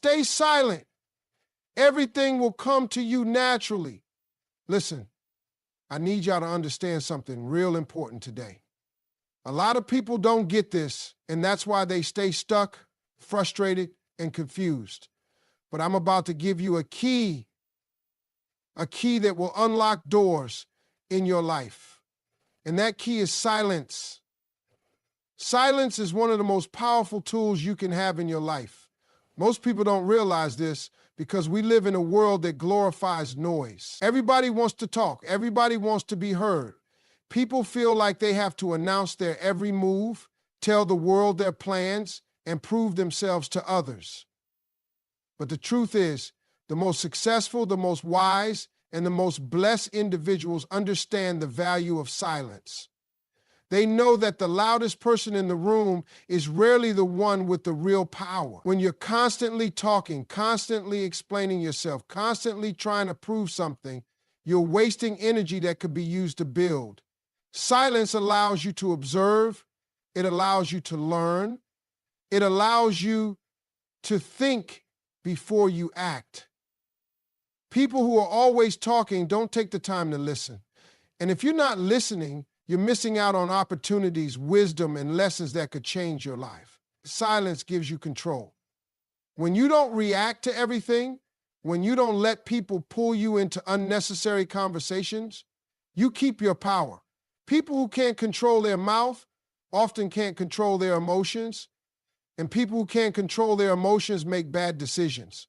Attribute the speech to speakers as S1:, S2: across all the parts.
S1: stay silent, everything will come to you naturally. Listen, I need y'all to understand something real important today. A lot of people don't get this, and that's why they stay stuck, frustrated, and confused. But I'm about to give you a key that will unlock doors in your life. And that key is silence. Silence is one of the most powerful tools you can have in your life. Most people don't realize this because we live in a world that glorifies noise. Everybody wants to talk. Everybody wants to be heard. People feel like they have to announce their every move, tell the world their plans, and prove themselves to others. But the truth is, the most successful, the most wise, and the most blessed individuals understand the value of silence. They know that the loudest person in the room is rarely the one with the real power. When you're constantly talking, constantly explaining yourself, constantly trying to prove something, you're wasting energy that could be used to build. Silence allows you to observe. It allows you to learn. It allows you to think before you act. People who are always talking don't take the time to listen. And if you're not listening, you're missing out on opportunities, wisdom, and lessons that could change your life. Silence gives you control. When you don't react to everything, when you don't let people pull you into unnecessary conversations, you keep your power. People who can't control their mouth often can't control their emotions, and people who can't control their emotions make bad decisions.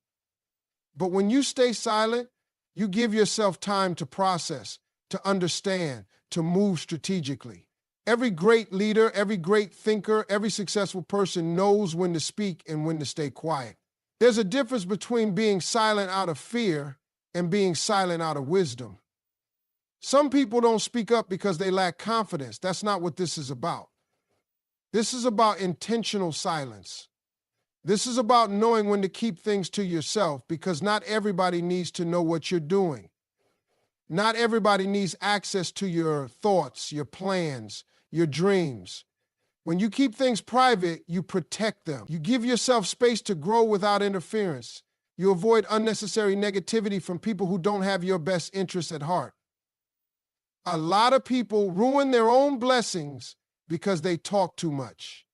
S1: But when you stay silent, you give yourself time to process, to understand, to move strategically. Every great leader, every great thinker, every successful person knows when to speak and when to stay quiet. There's a difference between being silent out of fear and being silent out of wisdom. Some people don't speak up because they lack confidence. That's not what this is about. This is about intentional silence. This is about knowing when to keep things to yourself because not everybody needs to know what you're doing. Not everybody needs access to your thoughts, your plans, your dreams. When you keep things private, you protect them. You give yourself space to grow without interference. You avoid unnecessary negativity from people who don't have your best interests at heart. A lot of people ruin their own blessings because they talk too much.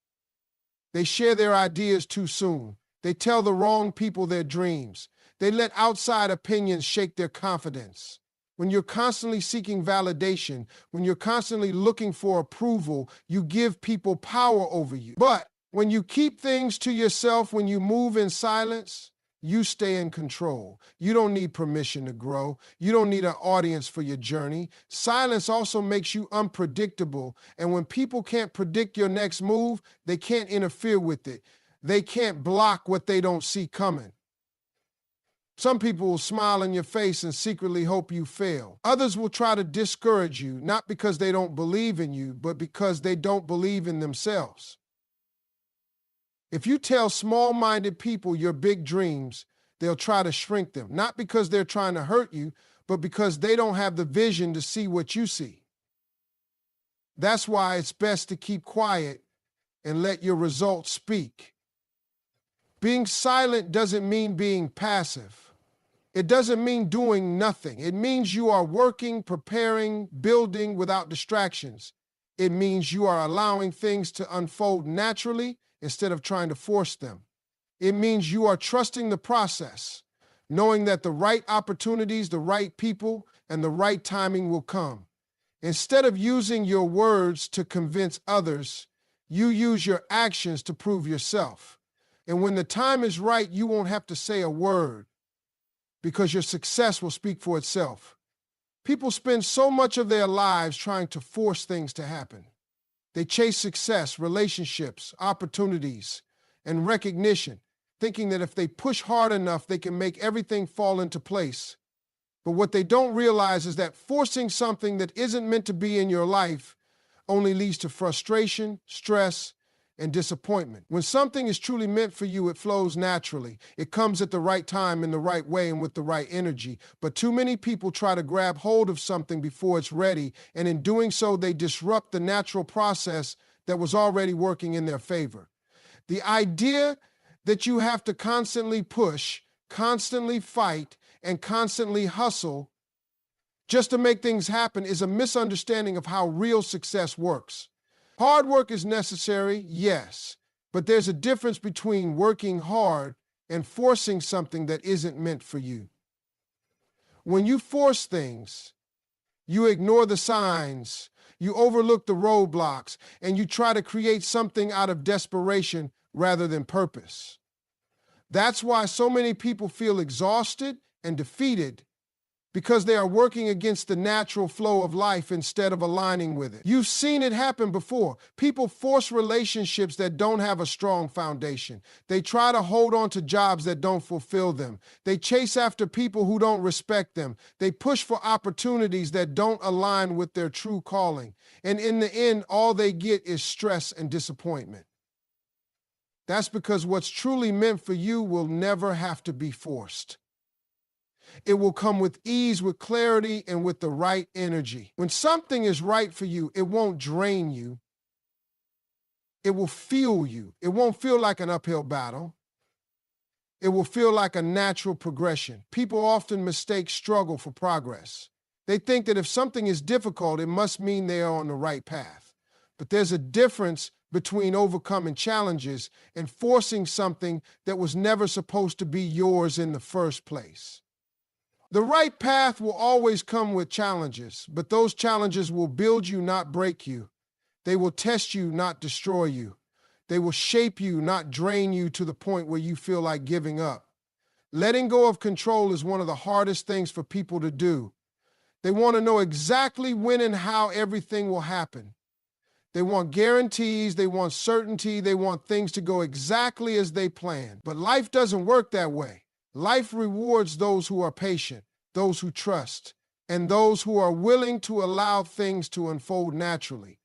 S1: They share their ideas too soon. They tell the wrong people their dreams. They let outside opinions shake their confidence. When you're constantly seeking validation, when you're constantly looking for approval, you give people power over you. But when you keep things to yourself, when you move in silence, you stay in control. You don't need permission to grow. You don't need an audience for your journey. Silence also makes you unpredictable. And when people can't predict your next move, they can't interfere with it. They can't block what they don't see coming. Some people will smile in your face and secretly hope you fail. Others will try to discourage you, not because they don't believe in you, but because they don't believe in themselves. If you tell small-minded people your big dreams, they'll try to shrink them, not because they're trying to hurt you, but because they don't have the vision to see what you see. That's why it's best to keep quiet and let your results speak. Being silent doesn't mean being passive. It doesn't mean doing nothing. It means you are working, preparing, building without distractions. It means you are allowing things to unfold naturally instead of trying to force them. It means you are trusting the process, knowing that the right opportunities, the right people, and the right timing will come. Instead of using your words to convince others, you use your actions to prove yourself. And when the time is right, you won't have to say a word because your success will speak for itself. People spend so much of their lives trying to force things to happen. They chase success, relationships, opportunities, and recognition, thinking that if they push hard enough, they can make everything fall into place. But what they don't realize is that forcing something that isn't meant to be in your life only leads to frustration, stress, and disappointment. When something is truly meant for you, it flows naturally. It comes at the right time, in the right way, and with the right energy. But too many people try to grab hold of something before it's ready, and in doing so, they disrupt the natural process that was already working in their favor. The idea that you have to constantly push, constantly fight, and constantly hustle just to make things happen is a misunderstanding of how real success works. Hard work is necessary, yes, but there's a difference between working hard and forcing something that isn't meant for you. When you force things, you ignore the signs, you overlook the roadblocks, and you try to create something out of desperation rather than purpose. That's why so many people feel exhausted and defeated, because they are working against the natural flow of life instead of aligning with it. You've seen it happen before. People force relationships that don't have a strong foundation. They try to hold on to jobs that don't fulfill them. They chase after people who don't respect them. They push for opportunities that don't align with their true calling. And in the end, all they get is stress and disappointment. That's because what's truly meant for you will never have to be forced. It will come with ease, with clarity, and with the right energy. When something is right for you, it won't drain you. It will fuel you. It won't feel like an uphill battle. It will feel like a natural progression. People often mistake struggle for progress. They think that if something is difficult, it must mean they are on the right path. But there's a difference between overcoming challenges and forcing something that was never supposed to be yours in the first place. The right path will always come with challenges, but those challenges will build you, not break you. They will test you, not destroy you. They will shape you, not drain you to the point where you feel like giving up. Letting go of control is one of the hardest things for people to do. They want to know exactly when and how everything will happen. They want guarantees, they want certainty, they want things to go exactly as they plan. But life doesn't work that way. Life rewards those who are patient, those who trust, and those who are willing to allow things to unfold naturally.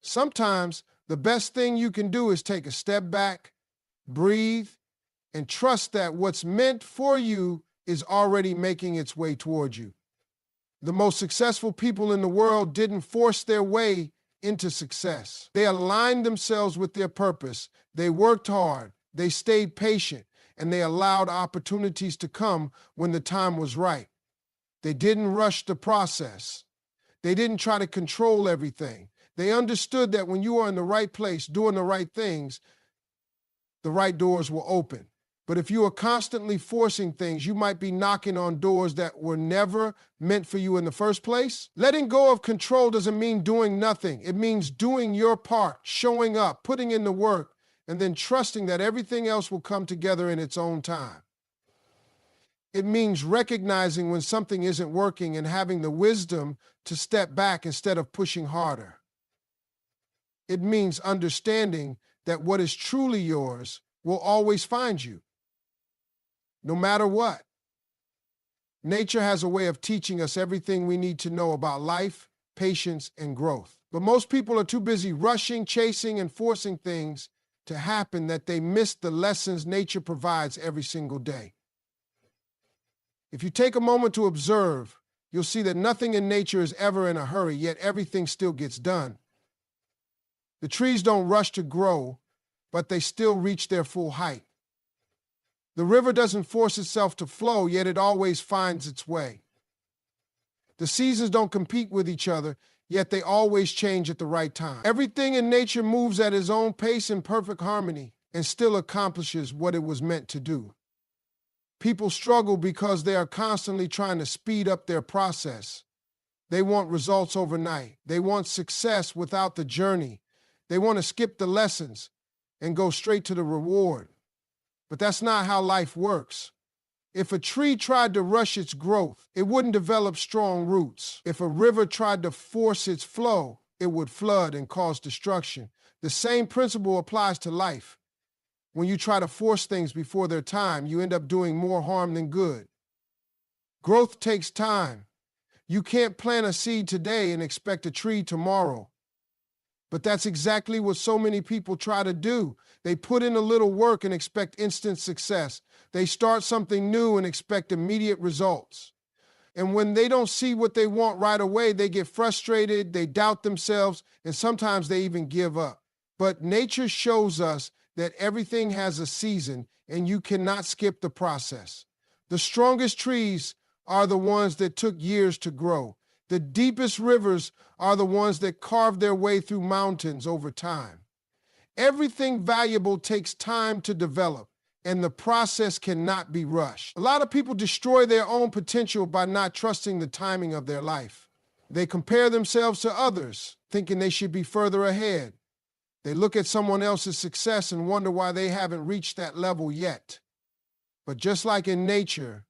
S1: Sometimes the best thing you can do is take a step back, breathe, and trust that what's meant for you is already making its way toward you. The most successful people in the world didn't force their way into success. They aligned themselves with their purpose. They worked hard. They stayed patient. And they allowed opportunities to come when the time was right. They didn't rush the process. They didn't try to control everything. They understood that when you are in the right place, doing the right things, the right doors will open. But if you are constantly forcing things, you might be knocking on doors that were never meant for you in the first place. Letting go of control doesn't mean doing nothing. It means doing your part, showing up, putting in the work, and then trusting that everything else will come together in its own time. It means recognizing when something isn't working and having the wisdom to step back instead of pushing harder. It means understanding that what is truly yours will always find you, no matter what. Nature has a way of teaching us everything we need to know about life, patience, and growth. But most people are too busy rushing, chasing, and forcing things to happen that they miss the lessons nature provides every single day. If you take a moment to observe, you'll see that nothing in nature is ever in a hurry, yet everything still gets done. The trees don't rush to grow, but they still reach their full height. The river doesn't force itself to flow, yet it always finds its way. The seasons don't compete with each other, yet they always change at the right time. Everything in nature moves at its own pace in perfect harmony and still accomplishes what it was meant to do. People struggle because they are constantly trying to speed up their process. They want results overnight. They want success without the journey. They want to skip the lessons and go straight to the reward. But that's not how life works. If a tree tried to rush its growth, it wouldn't develop strong roots. If a river tried to force its flow, it would flood and cause destruction. The same principle applies to life. When you try to force things before their time, you end up doing more harm than good. Growth takes time. You can't plant a seed today and expect a tree tomorrow. But that's exactly what so many people try to do. They put in a little work and expect instant success. They start something new and expect immediate results. And when they don't see what they want right away, they get frustrated, they doubt themselves, and sometimes they even give up. But nature shows us that everything has a season and you cannot skip the process. The strongest trees are the ones that took years to grow. The deepest rivers are the ones that carved their way through mountains over time. Everything valuable takes time to develop, and the process cannot be rushed. A lot of people destroy their own potential by not trusting the timing of their life. They compare themselves to others, thinking they should be further ahead. They look at someone else's success and wonder why they haven't reached that level yet. But just like in nature,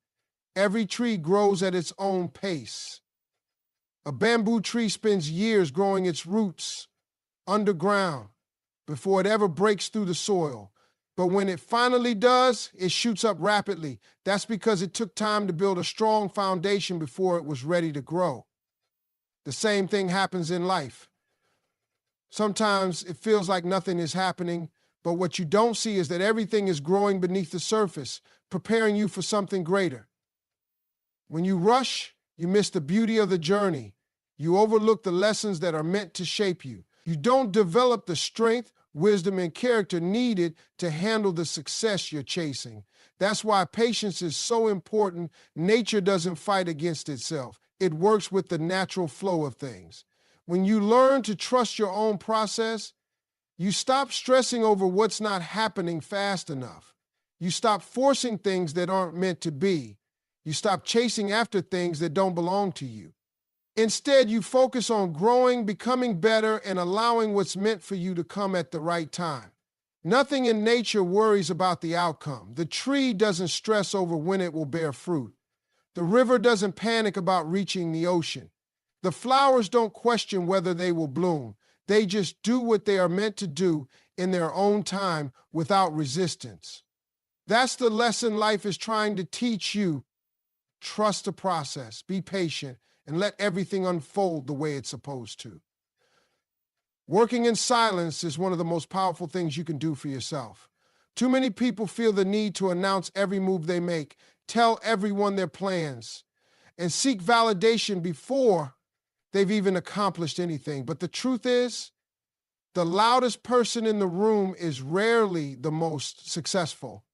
S1: every tree grows at its own pace. A bamboo tree spends years growing its roots underground before it ever breaks through the soil. But when it finally does, it shoots up rapidly. That's because it took time to build a strong foundation before it was ready to grow. The same thing happens in life. Sometimes it feels like nothing is happening, but what you don't see is that everything is growing beneath the surface, preparing you for something greater. When you rush, you miss the beauty of the journey. You overlook the lessons that are meant to shape you. You don't develop the strength, wisdom, and character needed to handle the success you're chasing. That's why patience is so important. Nature doesn't fight against itself. It works with the natural flow of things. When you learn to trust your own process, you stop stressing over what's not happening fast enough. You stop forcing things that aren't meant to be. You stop chasing after things that don't belong to you. Instead, you focus on growing, becoming better, and allowing what's meant for you to come at the right time. Nothing in nature worries about the outcome. The tree doesn't stress over when it will bear fruit. The river doesn't panic about reaching the ocean. The flowers don't question whether they will bloom. They just do what they are meant to do in their own time without resistance. That's the lesson life is trying to teach you. Trust the process, be patient, and let everything unfold the way it's supposed to. Working in silence is one of the most powerful things you can do for yourself. Too many people feel the need to announce every move they make, tell everyone their plans, and seek validation before they've even accomplished anything. But the truth is, the loudest person in the room is rarely the most successful.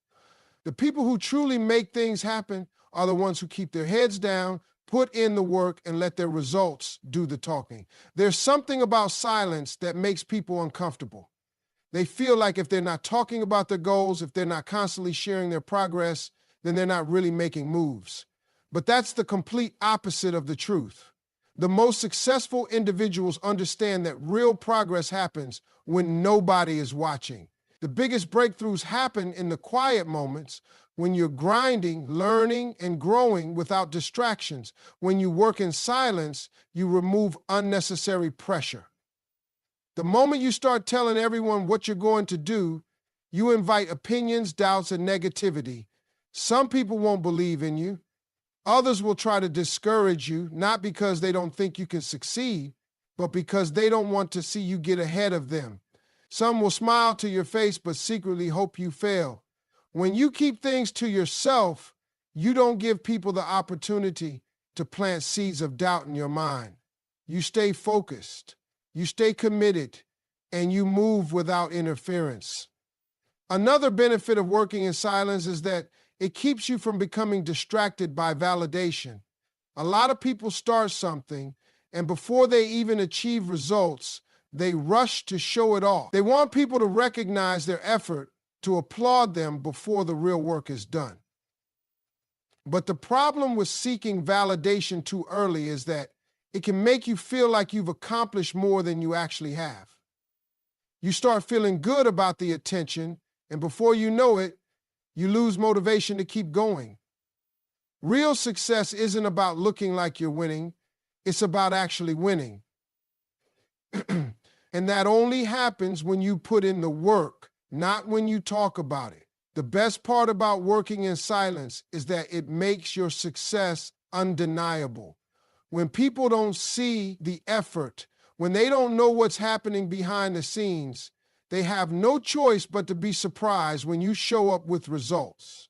S1: The people who truly make things happen are the ones who keep their heads down, put in the work, and let their results do the talking. There's something about silence that makes people uncomfortable. They feel like if they're not talking about their goals, if they're not constantly sharing their progress, then they're not really making moves. But that's the complete opposite of the truth. The most successful individuals understand that real progress happens when nobody is watching. The biggest breakthroughs happen in the quiet moments, when you're grinding, learning, and growing without distractions. When you work in silence, you remove unnecessary pressure. The moment you start telling everyone what you're going to do, you invite opinions, doubts, and negativity. Some people won't believe in you. Others will try to discourage you, not because they don't think you can succeed, but because they don't want to see you get ahead of them. Some will smile to your face, but secretly hope you fail. When you keep things to yourself, you don't give people the opportunity to plant seeds of doubt in your mind. You stay focused, you stay committed, and you move without interference. Another benefit of working in silence is that it keeps you from becoming distracted by validation. A lot of people start something, and before they even achieve results, they rush to show it off. They want people to recognize their effort, to applaud them before the real work is done. But the problem with seeking validation too early is that it can make you feel like you've accomplished more than you actually have. You start feeling good about the attention, and before you know it, you lose motivation to keep going. Real success isn't about looking like you're winning. It's about actually winning. And that only happens when you put in the work, not when you talk about it. The best part about working in silence is that it makes your success undeniable. When people don't see the effort, when they don't know what's happening behind the scenes, they have no choice but to be surprised when you show up with results.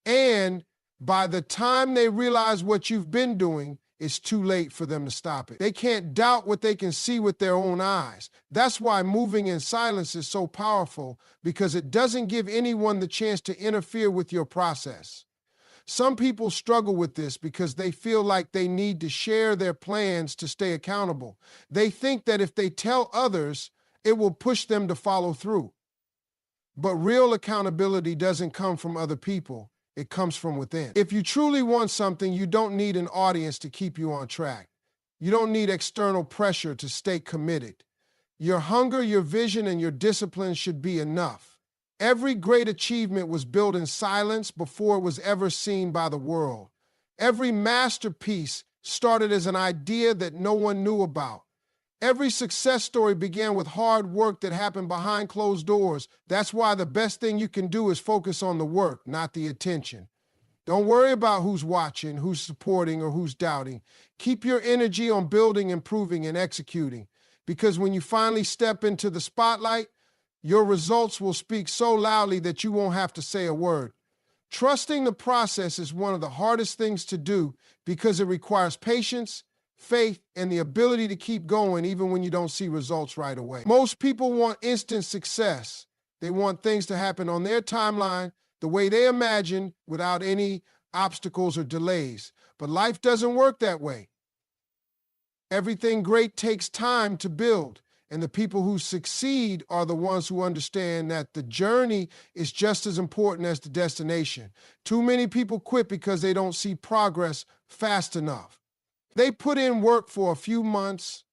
S1: And by the time they realize what you've been doing, it's too late for them to stop it. They can't doubt what they can see with their own eyes. That's why moving in silence is so powerful, because it doesn't give anyone the chance to interfere with your process. Some people struggle with this because they feel like they need to share their plans to stay accountable. They think that if they tell others, it will push them to follow through. But real accountability doesn't come from other people. It comes from within. If you truly want something, you don't need an audience to keep you on track. You don't need external pressure to stay committed. Your hunger, your vision, and your discipline should be enough. Every great achievement was built in silence before it was ever seen by the world. Every masterpiece started as an idea that no one knew about. Every success story began with hard work that happened behind closed doors. That's why the best thing you can do is focus on the work, not the attention. Don't worry about who's watching, who's supporting, or who's doubting. Keep your energy on building, improving, and executing. Because when you finally step into the spotlight, your results will speak so loudly that you won't have to say a word. Trusting the process is one of the hardest things to do because it requires patience, faith, and the ability to keep going even when you don't see results right away. Most people want instant success. They want things to happen on their timeline, the way they imagine, without any obstacles or delays. But life doesn't work that way. Everything great takes time to build, and the people who succeed are the ones who understand that the journey is just as important as the destination. Too many people quit because they don't see progress fast enough. They put in work for a few months,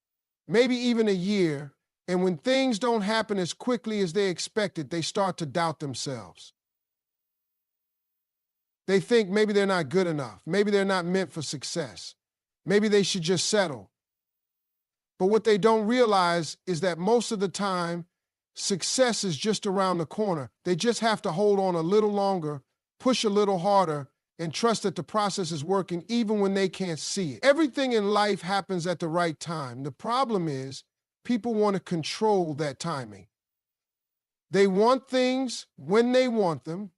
S1: maybe even a year, and when things don't happen as quickly as they expected, they start to doubt themselves. They think maybe they're not good enough. Maybe they're not meant for success. Maybe they should just settle. But what they don't realize is that most of the time, success is just around the corner. They just have to hold on a little longer, push a little harder, and trust that the process is working even when they can't see it. Everything in life happens at the right time. The problem is people want to control that timing. They want things when they want them,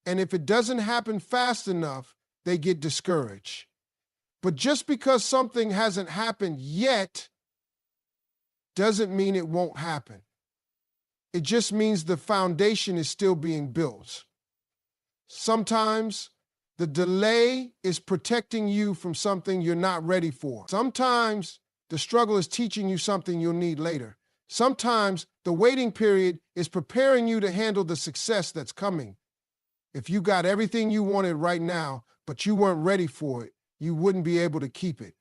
S1: and if it doesn't happen fast enough, they get discouraged. But just because something hasn't happened yet doesn't mean it won't happen. It just means the foundation is still being built. Sometimes the delay is protecting you from something you're not ready for. Sometimes the struggle is teaching you something you'll need later. Sometimes the waiting period is preparing you to handle the success that's coming. If you got everything you wanted right now, but you weren't ready for it, you wouldn't be able to keep it.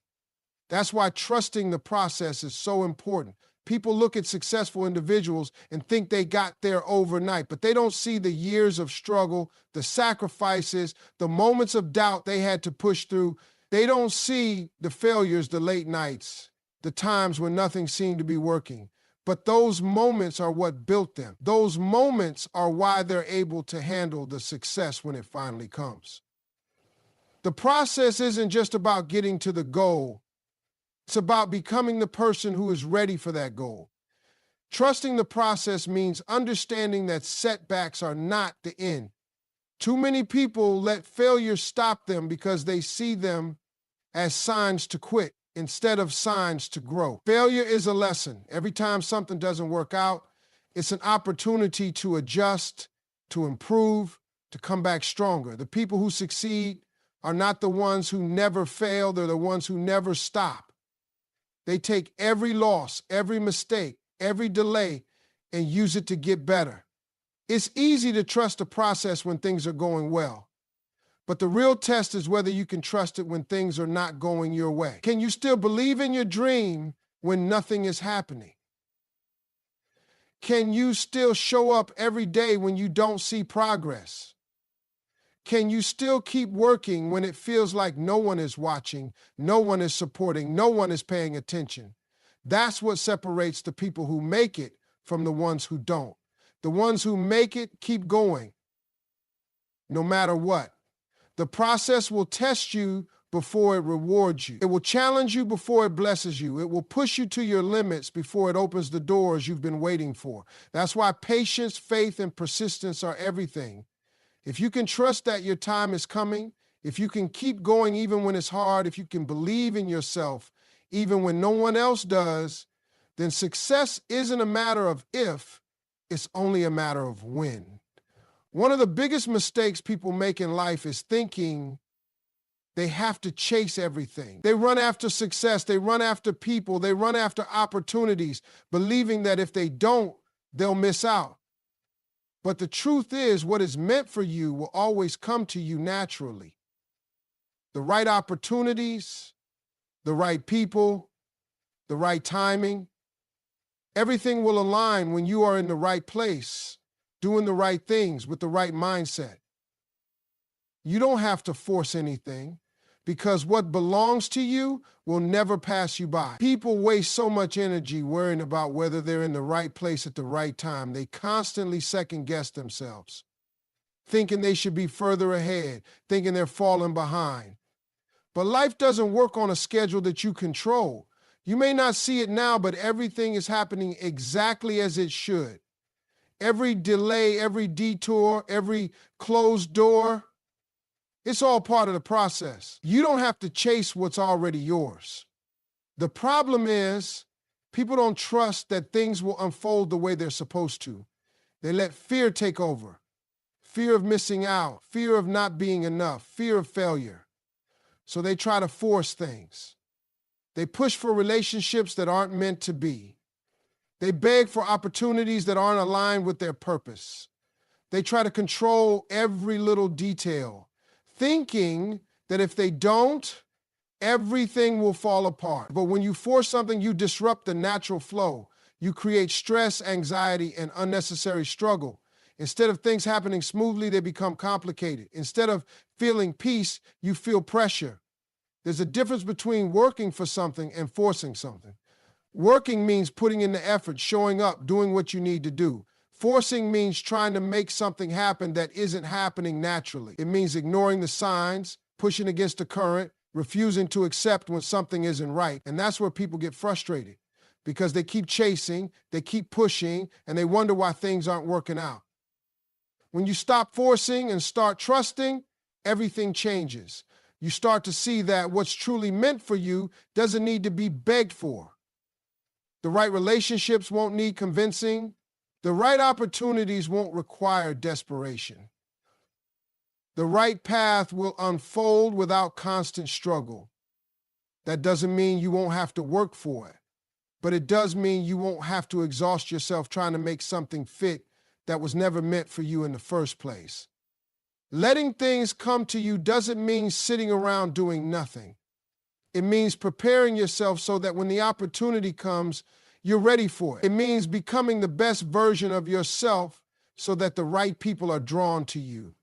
S1: That's why trusting the process is so important. People look at successful individuals and think they got there overnight, but they don't see the years of struggle, the sacrifices, the moments of doubt they had to push through. They don't see the failures, the late nights, the times when nothing seemed to be working. But those moments are what built them. Those moments are why they're able to handle the success when it finally comes. The process isn't just about getting to the goal. It's about becoming the person who is ready for that goal. Trusting the process means understanding that setbacks are not the end. Too many people let failure stop them because they see them as signs to quit instead of signs to grow. Failure is a lesson. Every time something doesn't work out, it's an opportunity to adjust, to improve, to come back stronger. The people who succeed are not the ones who never fail. They're the ones who never stop. They take every loss, every mistake, every delay, and use it to get better. It's easy to trust the process when things are going well. But the real test is whether you can trust it when things are not going your way. Can you still believe in your dream when nothing is happening? Can you still show up every day when you don't see progress? Can you still keep working when it feels like no one is watching, no one is supporting, no one is paying attention? That's what separates the people who make it from the ones who don't. The ones who make it keep going, no matter what. The process will test you before it rewards you. It will challenge you before it blesses you. It will push you to your limits before it opens the doors you've been waiting for. That's why patience, faith, and persistence are everything. If you can trust that your time is coming, if you can keep going even when it's hard, if you can believe in yourself even when no one else does, then success isn't a matter of if, it's only a matter of when. One of the biggest mistakes people make in life is thinking they have to chase everything. They run after success, they run after people, they run after opportunities, believing that if they don't, they'll miss out. But the truth is, what is meant for you will always come to you naturally. The right opportunities, the right people, the right timing, everything will align when you are in the right place, doing the right things with the right mindset. You don't have to force anything, because what belongs to you will never pass you by. People waste so much energy worrying about whether they're in the right place at the right time. They constantly second-guess themselves, thinking they should be further ahead, thinking they're falling behind. But life doesn't work on a schedule that you control. You may not see it now, but everything is happening exactly as it should. Every delay, every detour, every closed door, it's all part of the process. You don't have to chase what's already yours. The problem is, people don't trust that things will unfold the way they're supposed to. They let fear take over. Fear of missing out, fear of not being enough, fear of failure. So they try to force things. They push for relationships that aren't meant to be. They beg for opportunities that aren't aligned with their purpose. They try to control every little detail, thinking that if they don't, everything will fall apart. But when you force something, you disrupt the natural flow. You create stress, anxiety, and unnecessary struggle. Instead of things happening smoothly, they become complicated. Instead of feeling peace, you feel pressure. There's a difference between working for something and forcing something. Working means putting in the effort, showing up, doing what you need to do. Forcing means trying to make something happen that isn't happening naturally. It means ignoring the signs, pushing against the current, refusing to accept when something isn't right. And that's where people get frustrated, because they keep chasing, they keep pushing, and they wonder why things aren't working out. When you stop forcing and start trusting, everything changes. You start to see that what's truly meant for you doesn't need to be begged for. The right relationships won't need convincing. The right opportunities won't require desperation. The right path will unfold without constant struggle. That doesn't mean you won't have to work for it, but it does mean you won't have to exhaust yourself trying to make something fit that was never meant for you in the first place. Letting things come to you doesn't mean sitting around doing nothing. It means preparing yourself so that when the opportunity comes, you're ready for it. It means becoming the best version of yourself so that the right people are drawn to you.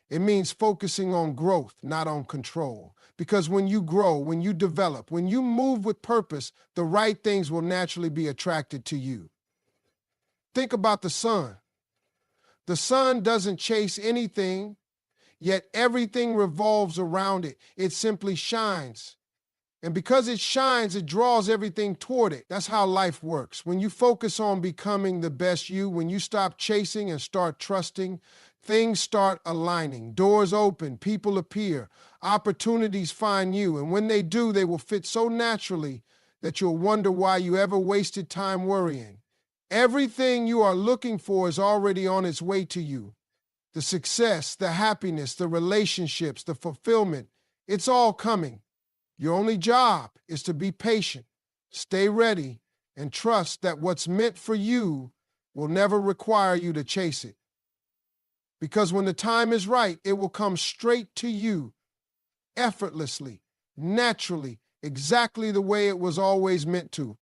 S1: It means focusing on growth, not on control. Because when you grow, when you develop, when you move with purpose, the right things will naturally be attracted to you. Think about the sun. The sun doesn't chase anything, yet everything revolves around it. It simply shines. And because it shines, it draws everything toward it. That's how life works. When you focus on becoming the best you, when you stop chasing and start trusting, things start aligning. Doors open, people appear, opportunities find you. And when they do, they will fit so naturally that you'll wonder why you ever wasted time worrying. Everything you are looking for is already on its way to you. The success, the happiness, the relationships, the fulfillment, it's all coming. Your only job is to be patient, stay ready, and trust that what's meant for you will never require you to chase it. Because when the time is right, it will come straight to you, effortlessly, naturally, exactly the way it was always meant to.